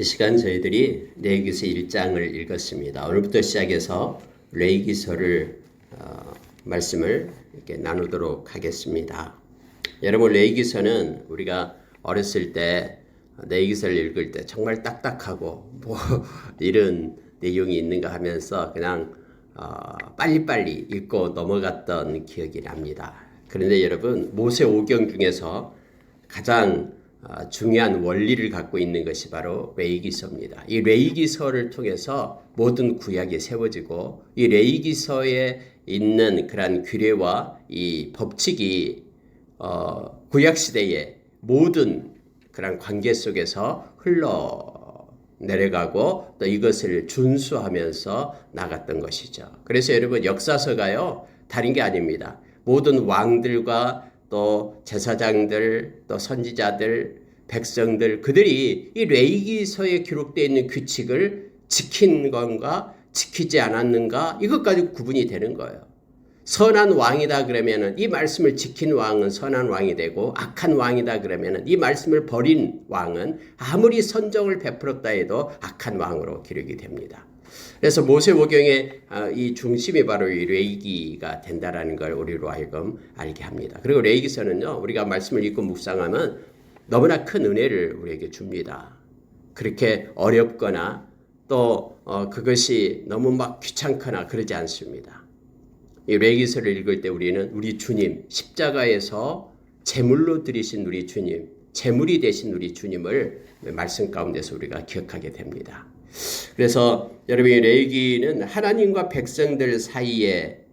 이 시간 저희들이 레위기서 1장을 읽었습니다. 오늘부터 시작해서 레위기서를 말씀을 이렇게 나누도록 하겠습니다. 여러분, 레위기서는 우리가 어렸을 때 레위기서를 읽을 때 정말 딱딱하고 뭐 이런 내용이 있는가 하면서 그냥 빨리빨리 읽고 넘어갔던 기억이 납니다. 그런데 여러분, 모세오경 중에서 가장 중요한 원리를 갖고 있는 것이 바로 레위기서입니다. 이 레위기서를 통해서 모든 구약이 세워지고 이 레위기서에 있는 그러한 규례와 이 법칙이 구약 시대의 모든 그런 관계 속에서 흘러 내려가고 또 이것을 준수하면서 나갔던 것이죠. 그래서 여러분, 역사서가요 다른 게 아닙니다. 모든 왕들과 또 제사장들, 또 선지자들, 백성들, 그들이 이 레위기서에 기록되어 있는 규칙을 지킨 건가 지키지 않았는가, 이것까지 구분이 되는 거예요. 선한 왕이다 그러면은 이 말씀을 지킨 왕은 선한 왕이 되고, 악한 왕이다 그러면은 이 말씀을 버린 왕은 아무리 선정을 베풀었다 해도 악한 왕으로 기록이 됩니다. 그래서 모세오경의 이 중심이 바로 이 레위기가 된다라는 걸 우리로 하여금 알게 합니다. 그리고 레위기서는요, 우리가 말씀을 읽고 묵상하면 너무나 큰 은혜를 우리에게 줍니다. 그렇게 어렵거나 또 그것이 너무 막 귀찮거나 그러지 않습니다. 이 레위기서를 읽을 때 우리는 우리 주님, 십자가에서 제물로 드리신 우리 주님, 제물이 되신 우리 주님을 말씀 가운데서 우리가 기억하게 됩니다. 그래서 여러분이 레위기는 하나님과 백성들 사이에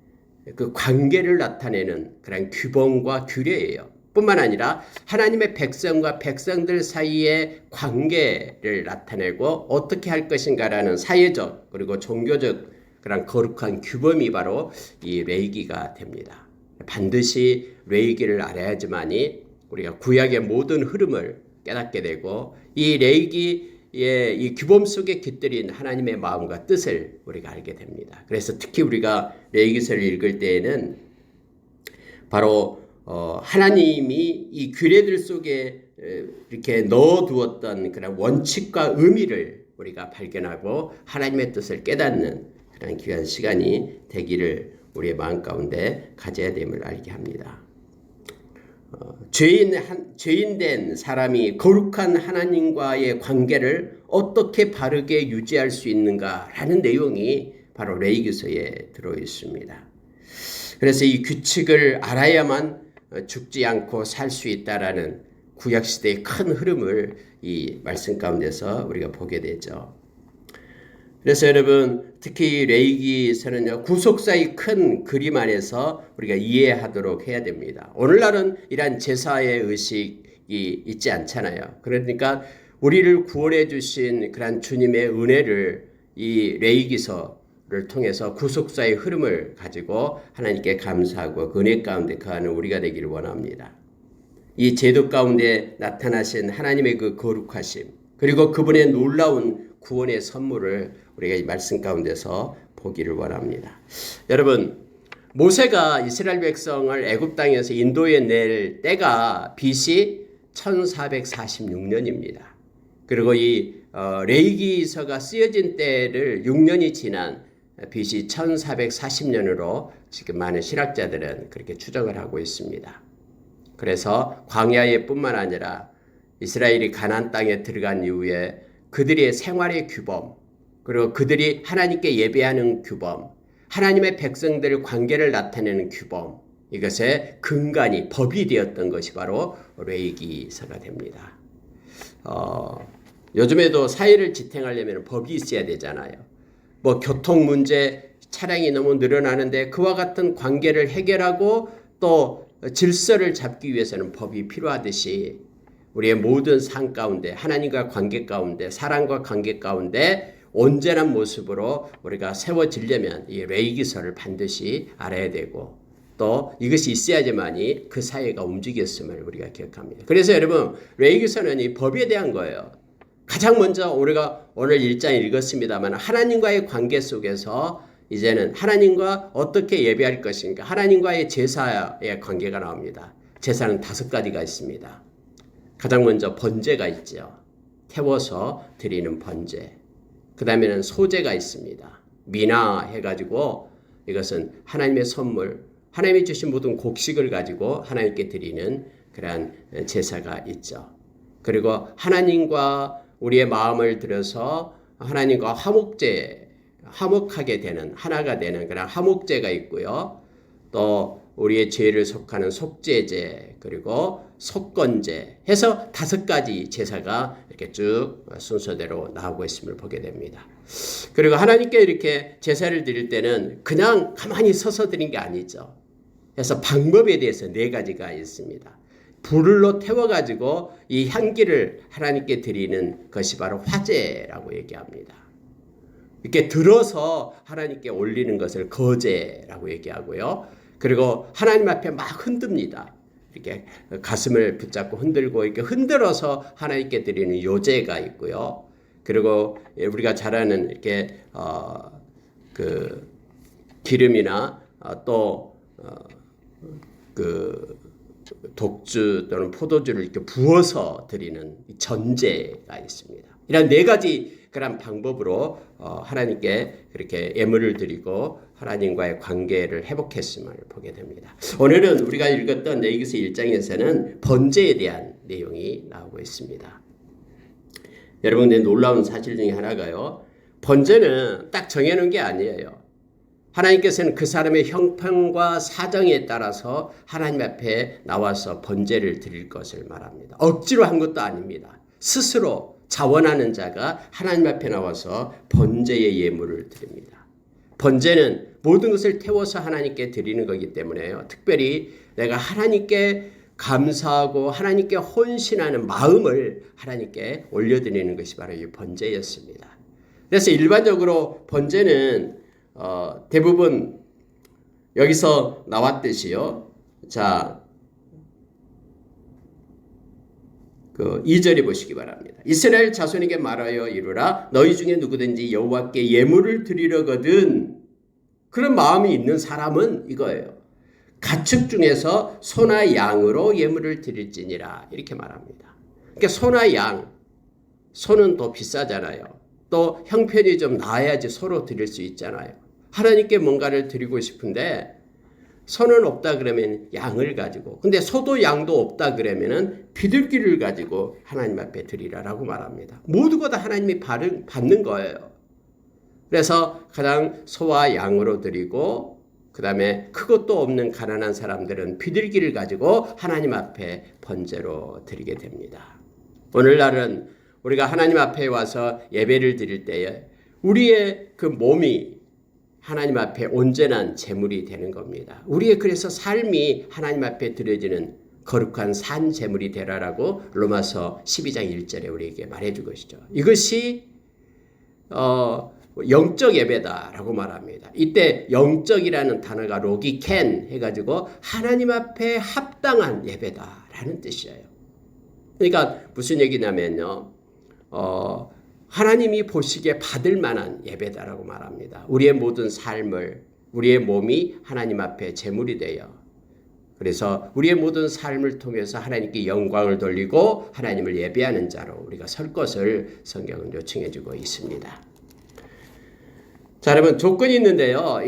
그 관계를 나타내는 그런 규범과 규례예요. 뿐만 아니라 하나님의 백성과 백성들 사이의 관계를 나타내고 어떻게 할 것인가라는 사회적 그리고 종교적 그런 거룩한 규범이 바로 이 레위기가 됩니다. 반드시 레위기를 알아야지만이 우리가 구약의 모든 흐름을 깨닫게 되고 이 레위기 이 규범 속에 깃들인 하나님의 마음과 뜻을 우리가 알게 됩니다. 그래서 특히 우리가 레위기서를 읽을 때에는 바로 하나님이 이 규례들 속에 이렇게 넣어두었던 그런 원칙과 의미를 우리가 발견하고 하나님의 뜻을 깨닫는 그런 귀한 시간이 되기를 우리의 마음 가운데 가져야 됨을 알게 합니다. 죄인된 사람이 거룩한 하나님과의 관계를 어떻게 바르게 유지할 수 있는가라는 내용이 바로 레위기서에 들어 있습니다. 그래서 이 규칙을 알아야만 죽지 않고 살 수 있다라는 구약시대의 큰 흐름을 이 말씀 가운데서 우리가 보게 되죠. 그래서 여러분, 특히 레위기서는요, 구속사의 큰 그림 안에서 우리가 이해하도록 해야 됩니다. 오늘날은 이러한 제사의 의식이 있지 않잖아요. 그러니까 우리를 구원해 주신 그런 주님의 은혜를 이 레위기서를 통해서 구속사의 흐름을 가지고 하나님께 감사하고 그 은혜 가운데 거하는 우리가 되기를 원합니다. 이 제도 가운데 나타나신 하나님의 그 거룩하심, 그리고 그분의 놀라운 구원의 선물을 우리가 이 말씀 가운데서 보기를 원합니다. 여러분, 모세가 이스라엘 백성을 애굽 땅에서 인도에 낼 때가 BC 1446년입니다. 그리고 이 레위기서가 쓰여진 때를 6년이 지난 BC 1440년으로 지금 많은 신학자들은 그렇게 추정을 하고 있습니다. 그래서 광야에 뿐만 아니라 이스라엘이 가나안 땅에 들어간 이후에 그들의 생활의 규범, 그리고 그들이 하나님께 예배하는 규범, 하나님의 백성들 관계를 나타내는 규범, 이것의 근간이 법이 되었던 것이 바로 레위기서가 됩니다. 요즘에도 사회를 지탱하려면 법이 있어야 되잖아요. 뭐 교통 문제, 차량이 너무 늘어나는데 그와 같은 관계를 해결하고 또 질서를 잡기 위해서는 법이 필요하듯이 우리의 모든 삶 가운데, 하나님과 관계 가운데, 사랑과 관계 가운데 온전한 모습으로 우리가 세워지려면 이 레위기서를 반드시 알아야 되고, 또 이것이 있어야지만이 그 사회가 움직였음을 우리가 기억합니다. 그래서 여러분, 레위기서는 이 법에 대한 거예요. 가장 먼저 우리가 오늘 1장 읽었습니다만 하나님과의 관계 속에서 이제는 하나님과 어떻게 예배할 것인가, 하나님과의 제사의 관계가 나옵니다. 제사는 5가지가 있습니다. 가장 먼저 번제가 있죠. 태워서 드리는 번제. 그 다음에는 소제가 있습니다. 미나 해가지고 이것은 하나님의 선물, 하나님이 주신 모든 곡식을 가지고 하나님께 드리는 그러한 제사가 있죠. 그리고 하나님과 우리의 마음을 들여서 하나님과 화목하게 되는, 하나가 되는 그런 화목제가 있고요. 또 우리의 죄를 속하는 속죄제, 그리고 속건제 해서 5가지 제사가 이렇게 쭉 순서대로 나오고 있음을 보게 됩니다. 그리고 하나님께 이렇게 제사를 드릴 때는 그냥 가만히 서서 드린 게 아니죠. 그래서 방법에 대해서 4가지가 있습니다. 불로 태워가지고 이 향기를 하나님께 드리는 것이 바로 화제라고 얘기합니다. 이렇게 들어서 하나님께 올리는 것을 거제라고 얘기하고요. 그리고 하나님 앞에 막 흔듭니다. 이렇게 가슴을 붙잡고 흔들고 이렇게 흔들어서 하나님께 드리는 요제가 있고요. 그리고 우리가 잘 아는 이렇게 그 기름이나 그 독주 또는 포도주를 이렇게 부어서 드리는 전제가 있습니다. 이런 4가지 그런 방법으로 하나님께 그렇게 예물을 드리고 하나님과의 관계를 회복했음을 보게 됩니다. 오늘은 우리가 읽었던 레위기서 1장에서는 번제에 대한 내용이 나오고 있습니다. 여러분, 놀라운 사실 중에 하나가요. 번제는 딱 정해놓은 게 아니에요. 하나님께서는 그 사람의 형편과 사정에 따라서 하나님 앞에 나와서 번제를 드릴 것을 말합니다. 억지로 한 것도 아닙니다. 스스로 자원하는 자가 하나님 앞에 나와서 번제의 예물을 드립니다. 번제는 모든 것을 태워서 하나님께 드리는 거기 때문에요. 특별히 내가 하나님께 감사하고 하나님께 헌신하는 마음을 하나님께 올려드리는 것이 바로 이 번제였습니다. 그래서 일반적으로 번제는 대부분 여기서 나왔듯이요. 자, 그 2절에 보시기 바랍니다. 이스라엘 자손에게 말하여 이르라. 너희 중에 누구든지 여호와께 예물을 드리려거든. 그런 마음이 있는 사람은 이거예요. 가축 중에서 소나 양으로 예물을 드릴지니라. 이렇게 말합니다. 그러니까 소나 양, 소는 더 비싸잖아요. 또 형편이 좀 나아야지 소로 드릴 수 있잖아요. 하나님께 뭔가를 드리고 싶은데 소는 없다 그러면 양을 가지고, 근데 소도 양도 없다 그러면은 비둘기를 가지고 하나님 앞에 드리라라고 말합니다. 모두가 다 하나님이 받는 거예요. 그래서 가장 소와 양으로 드리고, 그 다음에 크고도 없는 가난한 사람들은 비둘기를 가지고 하나님 앞에 번제로 드리게 됩니다. 오늘날은 우리가 하나님 앞에 와서 예배를 드릴 때에 우리의 그 몸이 하나님 앞에 온전한 제물이 되는 겁니다. 우리의 그래서 삶이 하나님 앞에 드려지는 거룩한 산 제물이 되라라고 로마서 12장 1절에 우리에게 말해준 것이죠. 이것이 영적 예배다라고 말합니다. 이때 영적이라는 단어가 로기켄 해가지고 하나님 앞에 합당한 예배다라는 뜻이에요. 그러니까 무슨 얘기냐면요. 하나님이 보시기에 받을 만한 예배다라고 말합니다. 우리의 모든 삶을, 우리의 몸이 하나님 앞에 제물이 되어, 그래서 우리의 모든 삶을 통해서 하나님께 영광을 돌리고 하나님을 예배하는 자로 우리가 설 것을 성경은 요청해 주고 있습니다. 자, 여러분, 조건이 있는데요.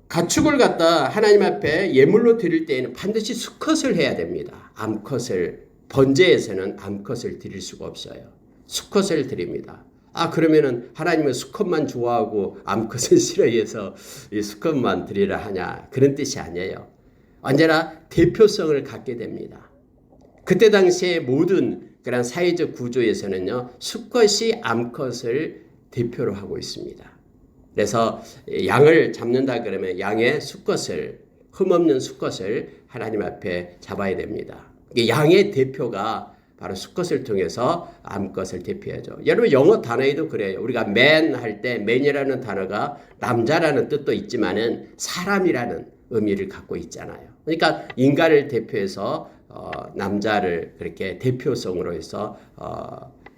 가축을 갖다 하나님 앞에 예물로 드릴 때에는 반드시 수컷을 해야 됩니다. 암컷을, 번제에서는 암컷을 드릴 수가 없어요. 수컷을 드립니다. 그러면은 하나님은 수컷만 좋아하고 암컷을 싫어해서 이 수컷만 드리라 하냐, 그런 뜻이 아니에요. 언제나 대표성을 갖게 됩니다. 그때 당시에 모든 그런 사회적 구조에서는요, 수컷이 암컷을 대표로 하고 있습니다. 그래서 양을 잡는다 그러면 양의 수컷을, 흠없는 수컷을 하나님 앞에 잡아야 됩니다. 양의 대표가 바로 수컷을 통해서 암컷을 대표하죠. 여러분, 영어 단어에도 그래요. 우리가 man 할 때 man이라는 단어가 남자라는 뜻도 있지만은 사람이라는 의미를 갖고 있잖아요. 그러니까 인간을 대표해서 남자를 그렇게 대표성으로 해서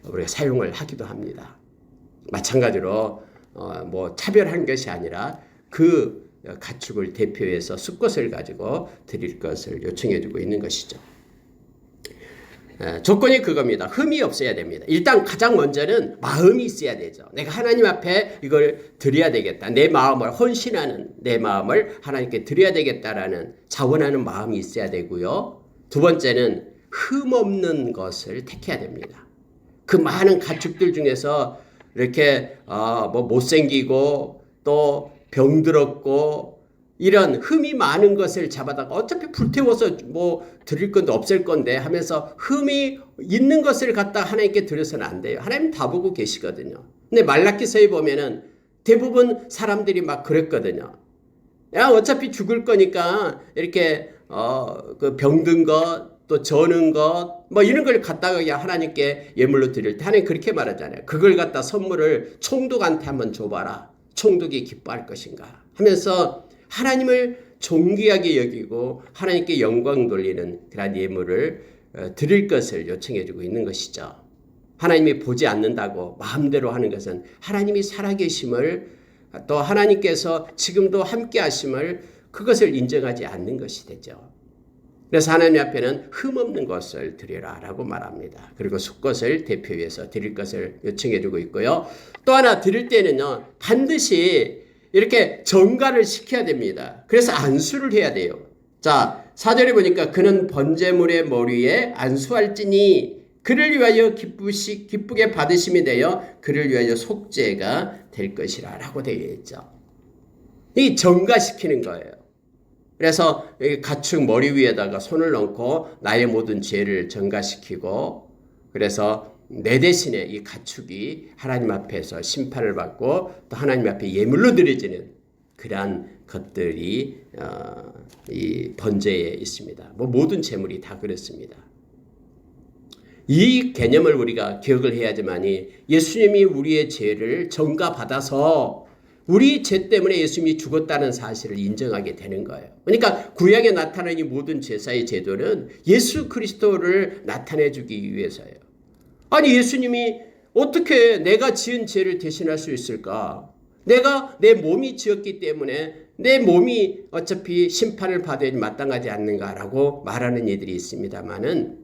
우리가 사용을 하기도 합니다. 마찬가지로 뭐 차별한 것이 아니라 그 가축을 대표해서 수컷을 가지고 드릴 것을 요청해 주고 있는 것이죠. 조건이 그겁니다. 흠이 없어야 됩니다. 일단 가장 먼저는 마음이 있어야 되죠. 내가 하나님 앞에 이걸 드려야 되겠다. 내 마음을 헌신하는 내 마음을 하나님께 드려야 되겠다라는 자원하는 마음이 있어야 되고요. 두 번째는 흠 없는 것을 택해야 됩니다. 그 많은 가축들 중에서 이렇게 뭐 못생기고 또 병들었고 이런 흠이 많은 것을 잡아다가 어차피 불태워서 뭐 드릴 건데 없앨 건데 하면서 흠이 있는 것을 갖다 하나님께 드려서는 안 돼요. 하나님 다 보고 계시거든요. 근데 말라기서에 보면은 대부분 사람들이 막 그랬거든요. 야, 어차피 죽을 거니까 이렇게 그 병든 것 또 저는 것 뭐 이런 걸 갖다가 그냥 하나님께 예물로 드릴 때 하나님 그렇게 말하잖아요. 그걸 갖다 선물을 총독한테 한번 줘봐라. 총독이 기뻐할 것인가 하면서 하나님을 존귀하게 여기고 하나님께 영광 돌리는 그런 예물을 드릴 것을 요청해 주고 있는 것이죠. 하나님이 보지 않는다고 마음대로 하는 것은 하나님이 살아계심을 또 하나님께서 지금도 함께 하심을 그것을 인정하지 않는 것이 되죠. 그래서 하나님 앞에는 흠없는 것을 드리라 라고 말합니다. 그리고 숫것을 대표해서 드릴 것을 요청해 주고 있고요. 또 하나 드릴 때는요, 반드시 이렇게 정가를 시켜야 됩니다. 그래서 안수를 해야 돼요. 자, 4절에 보니까 그는 번제물의 머리에 안수할지니 그를 위하여 기쁘게 받으심이 되어 그를 위하여 속죄가 될 것이라 라고 되어 있죠. 이 정가시키는 거예요. 그래서 가축 머리 위에다가 손을 얹고 나의 모든 죄를 정가시키고 그래서 내 대신에 이 가축이 하나님 앞에서 심판을 받고 또 하나님 앞에 예물로 드려지는 그러한 것들이 이 번제에 있습니다. 뭐 모든 제물이 다 그렇습니다. 이 개념을 우리가 기억을 해야지만이 예수님이 우리의 죄를 정가받아서 우리 죄 때문에 예수님이 죽었다는 사실을 인정하게 되는 거예요. 그러니까 구약에 나타난 이 모든 제사의 제도는 예수 그리스도를 나타내 주기 위해서예요. 아니 예수님이 어떻게 내가 지은 죄를 대신할 수 있을까? 내가 내 몸이 지었기 때문에 내 몸이 어차피 심판을 받아야 마땅하지 않는가라고 말하는 이들이 있습니다만은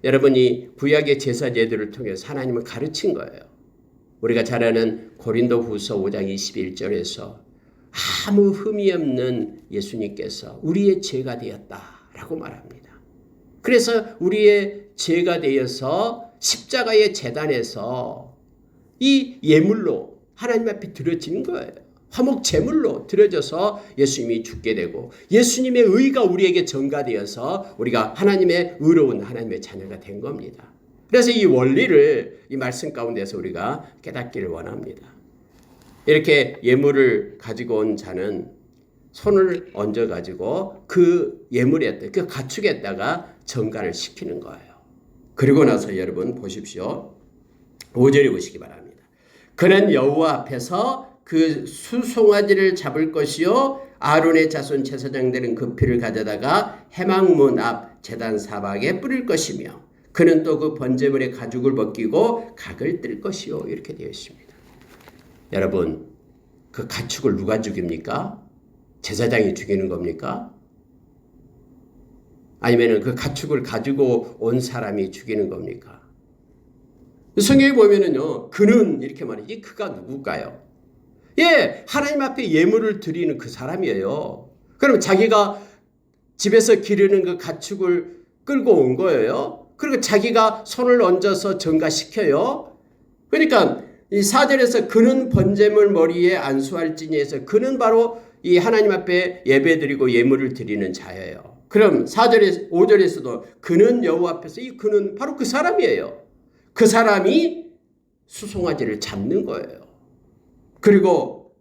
여러분이 구약의 제사 제도를 통해서 하나님은 가르친 거예요. 우리가 잘 아는 고린도후서 5장 21절에서 아무 흠이 없는 예수님께서 우리의 죄가 되었다라고 말합니다. 그래서 우리의 죄가 되어서 십자가의 제단에서 이 예물로 하나님 앞에 드려지는 거예요. 화목 제물로 드려져서 예수님이 죽게 되고 예수님의 의가 우리에게 전가되어서 우리가 하나님의 의로운 하나님의 자녀가 된 겁니다. 그래서 이 원리를 이 말씀 가운데서 우리가 깨닫기를 원합니다. 이렇게 예물을 가지고 온 자는 손을 얹어 가지고 그 예물에 그 가축에다가 정가를 시키는 거예요. 그리고 나서 여러분 보십시오. 5절에 보시기 바랍니다. 그는 여호와 앞에서 그 수송아지를 잡을 것이요 아론의 자손 제사장들은 그 피를 가져다가 회막문 앞 제단 사방에 뿌릴 것이며 그는 또 그 번제물의 가죽을 벗기고 각을 뜰 것이요 이렇게 되어 있습니다. 여러분 그 가축을 누가 죽입니까? 제사장이 죽이는 겁니까? 아니면 그 가축을 가지고 온 사람이 죽이는 겁니까? 성경에 보면은요 그는 이렇게 말이지 그가 누굴까요? 예, 하나님 앞에 예물을 드리는 그 사람이에요. 그럼 자기가 집에서 기르는 그 가축을 끌고 온 거예요. 그리고 자기가 손을 얹어서 정가시켜요. 그러니까 이 4절에서 그는 번제물 머리에 안수할지니에서 그는 바로 이 하나님 앞에 예배드리고 예물을 드리는 자예요. 그럼 4절에 5절에서도 그는 여호와 앞에서 이 그는 바로 그 사람이에요. 그 사람이 수송아지를 잡는 거예요. 그리고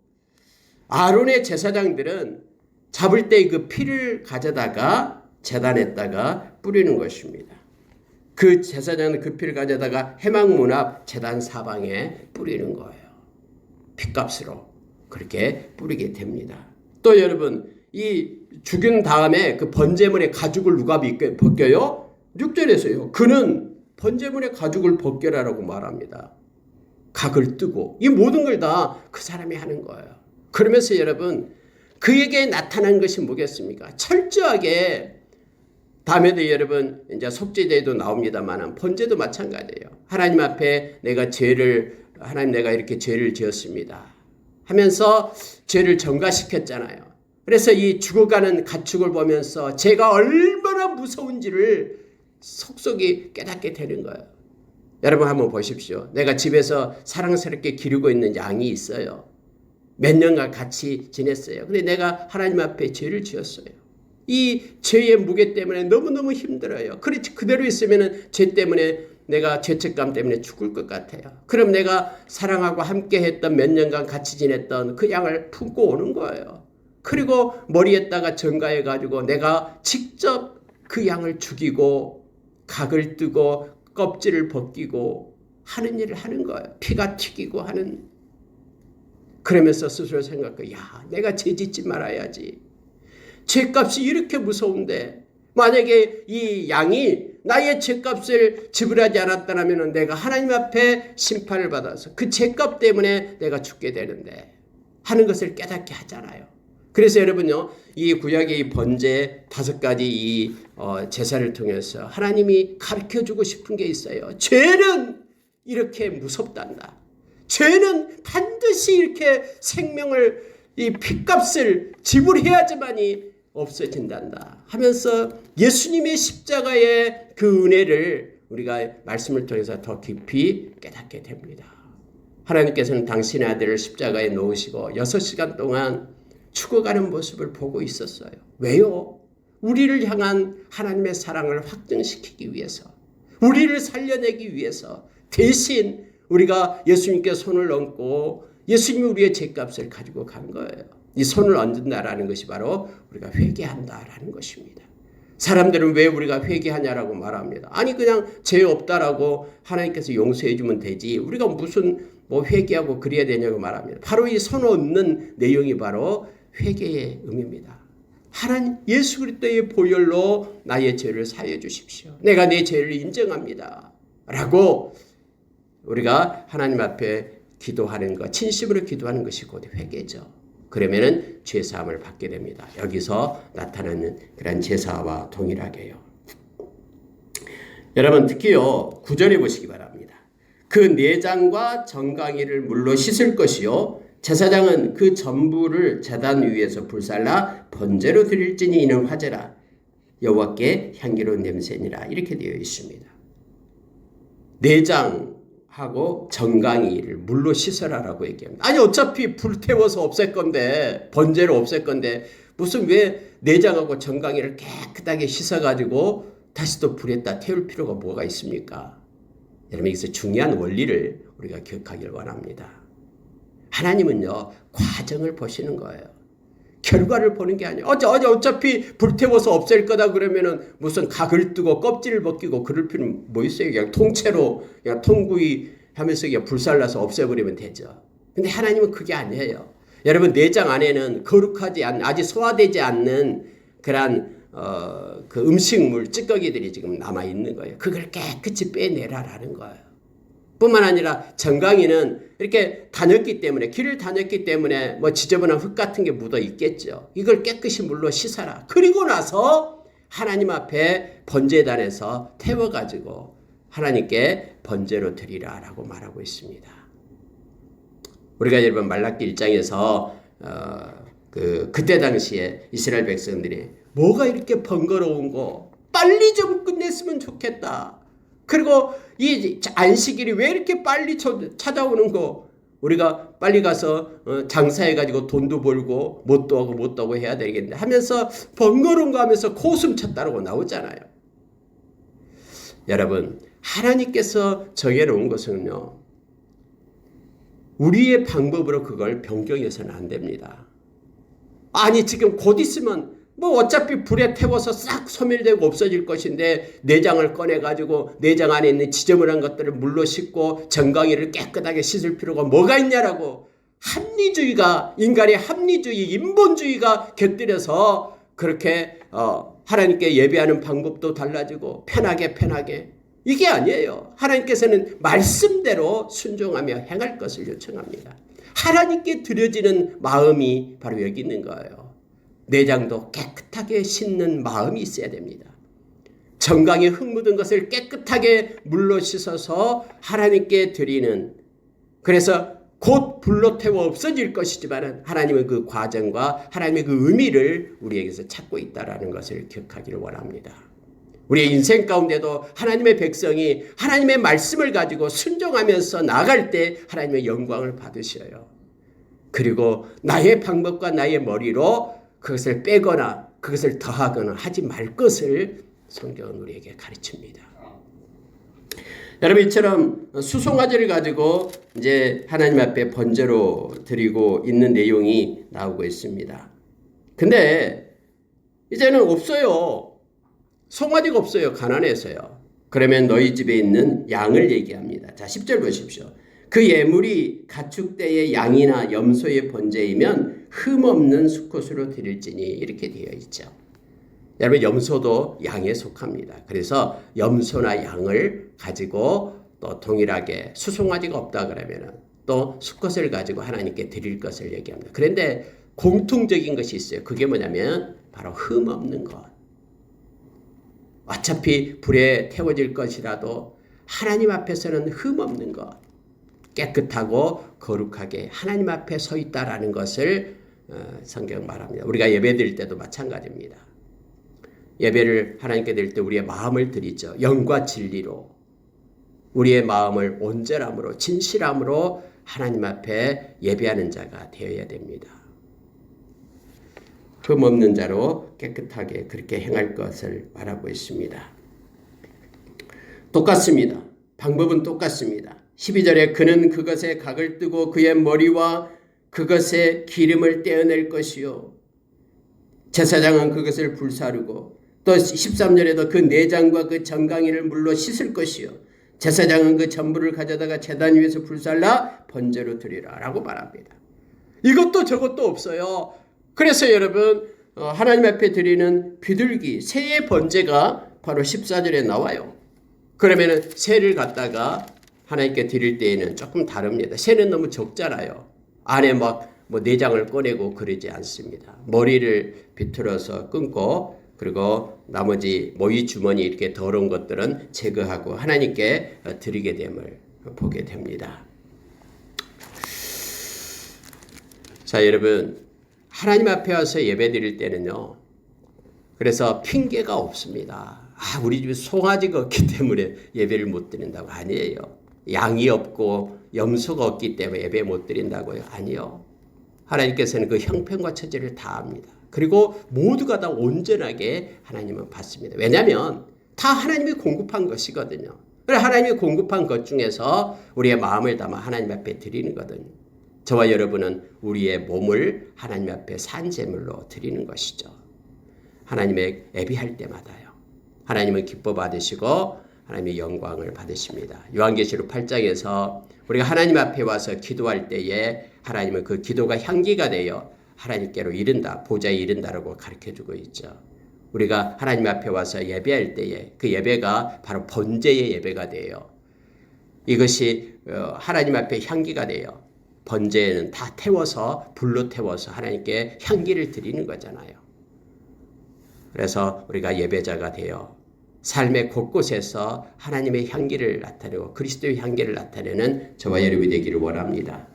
아론의 제사장들은 잡을 때 그 피를 가져다가 제단에다가 뿌리는 것입니다. 그 제사장은 그 피를 가져다가 회막문 앞 제단 사방에 뿌리는 거예요. 핏값으로 그렇게 뿌리게 됩니다. 또 여러분 이 죽인 다음에 그 번제물의 가죽을 누가 벗겨요? 6절에서요. 그는 번제물의 가죽을 벗겨라라고 말합니다. 각을 뜨고 이 모든 걸 다 그 사람이 하는 거예요. 그러면서 여러분 그에게 나타난 것이 뭐겠습니까? 철저하게 다음에도 여러분 이제 속죄제도 나옵니다만 번제도 마찬가지예요. 하나님 앞에 하나님 내가 이렇게 죄를 지었습니다 하면서 죄를 전가시켰잖아요. 그래서 이 죽어가는 가축을 보면서 죄가 얼마나 무서운지를 속속이 깨닫게 되는 거예요. 여러분 한번 보십시오. 내가 집에서 사랑스럽게 기르고 있는 양이 있어요. 몇 년간 같이 지냈어요. 근데 내가 하나님 앞에 죄를 지었어요. 이 죄의 무게 때문에 너무너무 힘들어요. 그렇지 그대로 있으면 죄 때문에 내가 죄책감 때문에 죽을 것 같아요. 그럼 내가 사랑하고 함께 했던 몇 년간 같이 지냈던 그 양을 품고 오는 거예요. 그리고 머리에다가 전가해 가지고 내가 직접 그 양을 죽이고 각을 뜨고 껍질을 벗기고 하는 일을 하는 거예요. 피가 튀기고 하는. 그러면서 스스로 생각해, 야, 내가 죄 짓지 말아야지. 죄값이 이렇게 무서운데 만약에 이 양이 나의 죄값을 지불하지 않았다면 내가 하나님 앞에 심판을 받아서 그 죄값 때문에 내가 죽게 되는데 하는 것을 깨닫게 하잖아요. 그래서 여러분요, 이 구약의 이 번제 5가지 이 제사를 통해서 하나님이 가르쳐주고 싶은 게 있어요. 죄는 이렇게 무섭단다. 죄는 반드시 이렇게 생명을 이 핏값을 지불해야지만이 없어진단다 하면서 예수님의 십자가의 그 은혜를 우리가 말씀을 통해서 더 깊이 깨닫게 됩니다. 하나님께서는 당신의 아들을 십자가에 놓으시고 6시간 동안 죽어가는 모습을 보고 있었어요. 왜요? 우리를 향한 하나님의 사랑을 확증시키기 위해서, 우리를 살려내기 위해서 대신 우리가 예수님께 손을 얹고 예수님이 우리의 죄값을 가지고 간 거예요. 이 손을 얹는다라는 것이 바로 우리가 회개한다라는 것입니다. 사람들은 왜 우리가 회개하냐라고 말합니다. 아니 그냥 죄 없다라고 하나님께서 용서해 주면 되지 우리가 무슨 회개하고 그래야 되냐고 말합니다. 바로 이 손 얹는 내용이 바로 회개의 의미입니다. 하나님 예수 그리스도의 보혈로 나의 죄를 사해 주십시오. 내가 내 죄를 인정합니다. 라고 우리가 하나님 앞에 기도하는 것, 진심으로 기도하는 것이 곧 회개죠. 그러면은 죄사함을 받게 됩니다. 여기서 나타나는 그런 제사와 동일하게요. 여러분 특히요 9절에 보시기 바랍니다. 그 내장과 정강이를 물로 씻을 것이요 제사장은 그 전부를 제단 위에서 불살라 번제로 드릴지니 이는 화제라 여호와께 향기로운 냄새니라 이렇게 되어 있습니다. 내장하고 정강이를 물로 씻어라라고 얘기합니다. 아니 어차피 불태워서 없앨 건데 번제로 없앨 건데 무슨 왜 내장하고 정강이를 깨끗하게 씻어가지고 다시 또 불에다 태울 필요가 뭐가 있습니까? 여러분 여기서 중요한 원리를 우리가 기억하길 원합니다. 하나님은요 과정을 보시는 거예요. 결과를 보는 게 아니에요. 어차피 불태워서 없앨 거다 그러면은 무슨 각을 뜨고 껍질을 벗기고 그럴 필요는 뭐 있어요? 그냥 통째로 그냥 통구이 하면서 그냥 불살라서 없애버리면 되죠. 근데 하나님은 그게 아니에요. 여러분 내장 안에는 거룩하지 않은 아직 소화되지 않는 그런 그 음식물 찌꺼기들이 지금 남아 있는 거예요. 그걸 깨끗이 빼내라라는 거예요. 뿐만 아니라 정강이는 이렇게 다녔기 때문에 길을 다녔기 때문에 뭐 지저분한 흙 같은 게 묻어 있겠죠. 이걸 깨끗이 물로 씻어라. 그리고 나서 하나님 앞에 번제단에서 태워가지고 하나님께 번제로 드리라라고 말하고 있습니다. 우리가 여러분 말라기 1장에서 그때 당시에 이스라엘 백성들이 뭐가 이렇게 번거로운 거 빨리 좀 끝냈으면 좋겠다. 그리고 이 안식일이 왜 이렇게 빨리 찾아오는 거 우리가 빨리 가서 장사해가지고 돈도 벌고 뭣도 하고 해야 되겠네 하면서 번거로운 거 하면서 코웃음 쳤다라고 나오잖아요. 여러분 하나님께서 정해놓은 것은요 우리의 방법으로 그걸 변경해서는 안 됩니다. 아니 지금 곧 있으면 뭐 어차피 불에 태워서 싹 소멸되고 없어질 것인데 내장을 꺼내가지고 내장 안에 있는 지저분한 것들을 물로 씻고 정강이를 깨끗하게 씻을 필요가 뭐가 있냐라고 합리주의가 인간의 합리주의 인본주의가 곁들여서 그렇게 하나님께 예배하는 방법도 달라지고 편하게 이게 아니에요. 하나님께서는 말씀대로 순종하며 행할 것을 요청합니다. 하나님께 드려지는 마음이 바로 여기 있는 거예요. 내장도 깨끗하게 씻는 마음이 있어야 됩니다. 정강에 흙 묻은 것을 깨끗하게 물로 씻어서 하나님께 드리는, 그래서 곧 불로 태워 없어질 것이지만 하나님은 그 과정과 하나님의 그 의미를 우리에게서 찾고 있다는 것을 기억하기를 원합니다. 우리의 인생 가운데도 하나님의 백성이 하나님의 말씀을 가지고 순종하면서 나아갈 때 하나님의 영광을 받으셔요. 그리고 나의 방법과 나의 머리로 그것을 빼거나 그것을 더하거나 하지 말 것을 성경은 우리에게 가르칩니다. 여러분, 이처럼 수송아지를 가지고 이제 하나님 앞에 번제로 드리고 있는 내용이 나오고 있습니다. 근데 이제는 없어요. 송아지가 없어요. 가난해서요. 그러면 너희 집에 있는 양을 얘기합니다. 자, 10절 보십시오. 그 예물이 가축대의 양이나 염소의 번제이면 흠없는 수컷으로 드릴지니, 이렇게 되어 있죠. 여러분, 염소도 양에 속합니다. 그래서 염소나 양을 가지고 또 동일하게 수송아지가 없다 그러면 또 수컷을 가지고 하나님께 드릴 것을 얘기합니다. 그런데 공통적인 것이 있어요. 그게 뭐냐면 바로 흠없는 것. 어차피 불에 태워질 것이라도 하나님 앞에서는 흠없는 것, 깨끗하고 거룩하게 하나님 앞에 서 있다라는 것을 성경 말합니다. 우리가 예배 드릴 때도 마찬가지입니다. 예배를 하나님께 드릴 때 우리의 마음을 드리죠. 영과 진리로 우리의 마음을 온전함으로 진실함으로 하나님 앞에 예배하는 자가 되어야 됩니다. 흠없는 자로 깨끗하게 그렇게 행할 것을 말하고 있습니다. 똑같습니다. 방법은 똑같습니다. 12절에 그는 그것에 각을 뜨고 그의 머리와 그것의 기름을 떼어낼 것이요, 제사장은 그것을 불사르고, 또 13절에도 그 내장과 그 정강이를 물로 씻을 것이요, 제사장은 그 전부를 가져다가 제단 위에서 불살라 번제로 드리라 라고 말합니다. 이것도 저것도 없어요. 그래서 여러분, 하나님 앞에 드리는 비둘기, 새의 번제가 바로 14절에 나와요. 그러면은 새를 갖다가 하나님께 드릴 때에는 조금 다릅니다. 새는 너무 적잖아요. 안에 막 내장을 꺼내고 그러지 않습니다. 머리를 비틀어서 끊고, 그리고 나머지 모이 주머니 이렇게 더러운 것들은 제거하고 하나님께 드리게 됨을 보게 됩니다. 자, 여러분, 하나님 앞에 와서 예배 드릴 때는요, 그래서 핑계가 없습니다. 우리 집에 송아지가 없기 때문에 예배를 못 드린다고. 아니에요. 양이 없고 염소가 없기 때문에 예배 못 드린다고요. 아니요. 하나님께서는 그 형편과 처지를 다 압니다. 그리고 모두가 다 온전하게 하나님은 받습니다. 왜냐하면 다 하나님이 공급한 것이거든요. 그래서 하나님이 공급한 것 중에서 우리의 마음을 담아 하나님 앞에 드리는 거거든요. 저와 여러분은 우리의 몸을 하나님 앞에 산제물로 드리는 것이죠. 하나님의 예배할 때마다요. 하나님은 기뻐 받으시고 하나님의 영광을 받으십니다. 요한계시록 8장에서 우리가 하나님 앞에 와서 기도할 때에 하나님은 그 기도가 향기가 되어 하나님께로 이른다, 보좌에 이른다라고 가르쳐주고 있죠. 우리가 하나님 앞에 와서 예배할 때에 그 예배가 바로 번제의 예배가 돼요. 이것이 하나님 앞에 향기가 돼요. 번제는 다 태워서, 불로 태워서 하나님께 향기를 드리는 거잖아요. 그래서 우리가 예배자가 되어 삶의 곳곳에서 하나님의 향기를 나타내고 그리스도의 향기를 나타내는 저와 여러분이 되기를 원합니다.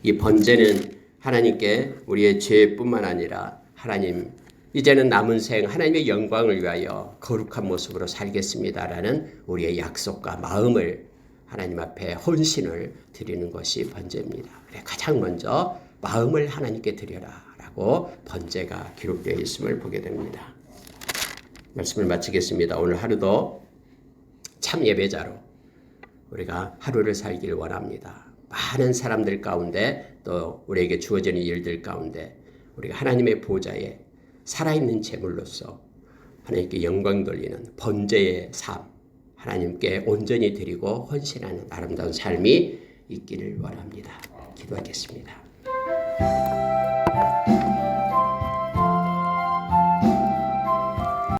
이 번제는 하나님께 우리의 죄뿐만 아니라 하나님, 이제는 남은 생 하나님의 영광을 위하여 거룩한 모습으로 살겠습니다라는 우리의 약속과 마음을 하나님 앞에 헌신을 드리는 것이 번제입니다. 그래, 가장 먼저 마음을 하나님께 드려라 라고 번제가 기록되어 있음을 보게 됩니다. 말씀을 마치겠습니다. 오늘 하루도 참 예배자로 우리가 하루를 살기를 원합니다. 많은 사람들 가운데 또 우리에게 주어지는 일들 가운데 우리가 하나님의 보좌에 살아있는 제물로서 하나님께 영광 돌리는 번제의 삶, 하나님께 온전히 드리고 헌신하는 아름다운 삶이 있기를 원합니다. 기도하겠습니다.